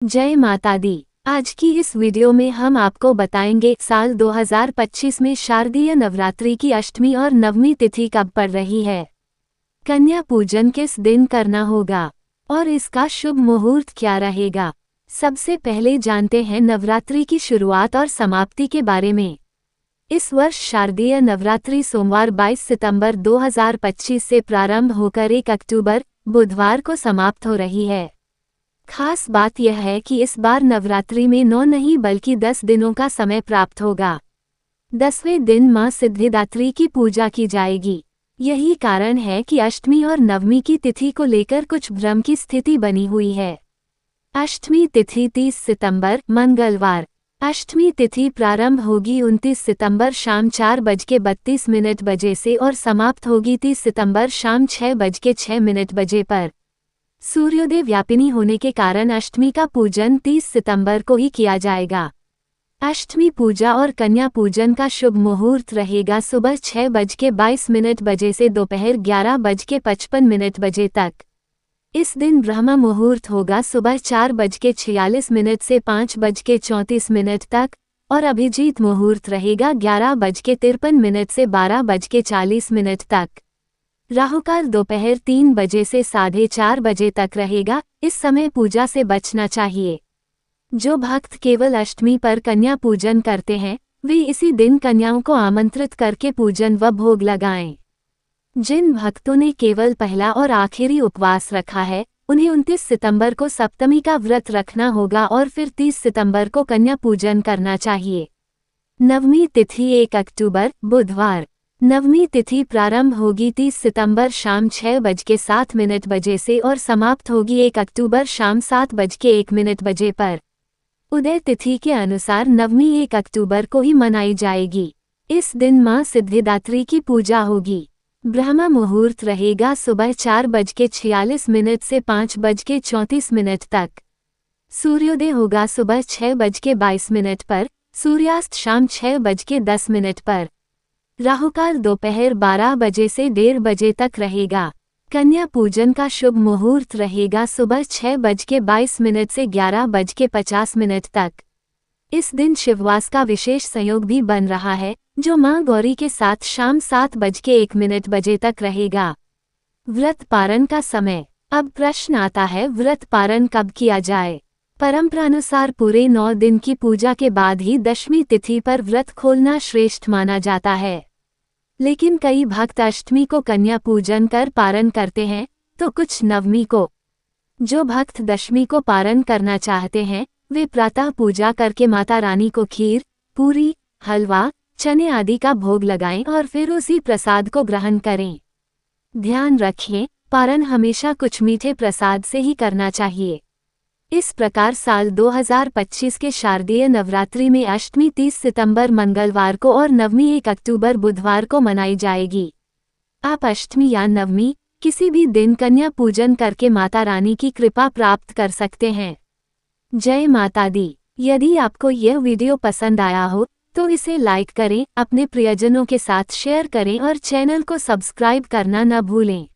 जय माता दी। आज की इस वीडियो में हम आपको बताएंगे साल 2025 में शारदीय नवरात्रि की अष्टमी और नवमी तिथि कब पड़ रही है, कन्या पूजन किस दिन करना होगा और इसका शुभ मुहूर्त क्या रहेगा। सबसे पहले जानते हैं नवरात्रि की शुरुआत और समाप्ति के बारे में। इस वर्ष शारदीय नवरात्रि सोमवार 22 सितंबर 2025 से प्रारंभ होकर 1 अक्टूबर बुधवार को समाप्त हो रही है। खास बात यह है कि इस बार नवरात्रि में 9 नहीं बल्कि 10 दिनों का समय प्राप्त होगा। 10वें दिन मां सिद्धिदात्री की पूजा की जाएगी। यही कारण है कि अष्टमी और नवमी की तिथि को लेकर कुछ भ्रम की स्थिति बनी हुई है। अष्टमी तिथि 30 सितंबर मंगलवार। अष्टमी तिथि प्रारंभ होगी 29 सितंबर शाम 4:32 बजे से और समाप्त होगी 30 सितंबर शाम 6:06 बजे पर। सूर्योदय व्यापिनी होने के कारण अष्टमी का पूजन 30 सितंबर को ही किया जाएगा। अष्टमी पूजा और कन्या पूजन का शुभ मुहूर्त रहेगा सुबह 6:22 बजे से दोपहर 11:55 बजे तक। इस दिन ब्रह्म मुहूर्त होगा सुबह 4:46 से 5:34 तक और अभिजीत मुहूर्त रहेगा 11:53 से 12:40 तक। राहुकाल दोपहर 3 बजे से 4:30 बजे तक रहेगा। इस समय पूजा से बचना चाहिए। जो भक्त केवल अष्टमी पर कन्या पूजन करते हैं वे इसी दिन कन्याओं को आमंत्रित करके पूजन व भोग लगाएं। जिन भक्तों ने केवल पहला और आखिरी उपवास रखा है उन्हें 29 सितंबर को सप्तमी का व्रत रखना होगा और फिर 30 सितंबर को कन्या पूजन करना चाहिए। नवमी तिथि 1 अक्टूबर बुधवार। नवमी तिथि प्रारंभ होगी 30 सितंबर शाम 6:07 बजे से और समाप्त होगी 1 अक्टूबर शाम 7:01 बजे पर। उदय तिथि के अनुसार नवमी 1 अक्टूबर को ही मनाई जाएगी। इस दिन मां सिद्धिदात्री की पूजा होगी। ब्रह्म मुहूर्त रहेगा सुबह 4:46 से 5:34 तक। सूर्योदय होगा सुबह 6:22 पर, सूर्यास्त शाम 6:10 पर। राहुकाल दोपहर 12 बजे से 1:30 बजे तक रहेगा। कन्या पूजन का शुभ मुहूर्त रहेगा सुबह 6:22 से 11:50 तक। इस दिन शिववास का विशेष संयोग भी बन रहा है जो मां गौरी के साथ शाम 7:01 बजे तक रहेगा। व्रत पारण का समय। अब प्रश्न आता है व्रत पारण कब किया जाए। परंपरानुसार पूरे 9 दिन की पूजा के बाद ही दशमी तिथि पर व्रत खोलना श्रेष्ठ माना जाता है। लेकिन कई भक्त अष्टमी को कन्या पूजन कर पारण करते हैं तो कुछ नवमी को। जो भक्त दशमी को पारण करना चाहते हैं वे प्रातः पूजा करके माता रानी को खीर, पूरी, हलवा, चने आदि का भोग लगाएं और फिर उसी प्रसाद को ग्रहण करें। ध्यान रखें, पारण हमेशा कुछ मीठे प्रसाद से ही करना चाहिए। इस प्रकार साल 2025 के शारदीय नवरात्रि में अष्टमी 30 सितंबर मंगलवार को और नवमी 1 अक्टूबर बुधवार को मनाई जाएगी। आप अष्टमी या नवमी किसी भी दिन कन्या पूजन करके माता रानी की कृपा प्राप्त कर सकते हैं। जय माता दी। यदि आपको यह वीडियो पसंद आया हो तो इसे लाइक करें, अपने प्रियजनों के साथ शेयर करें और चैनल को सब्सक्राइब करना न भूलें।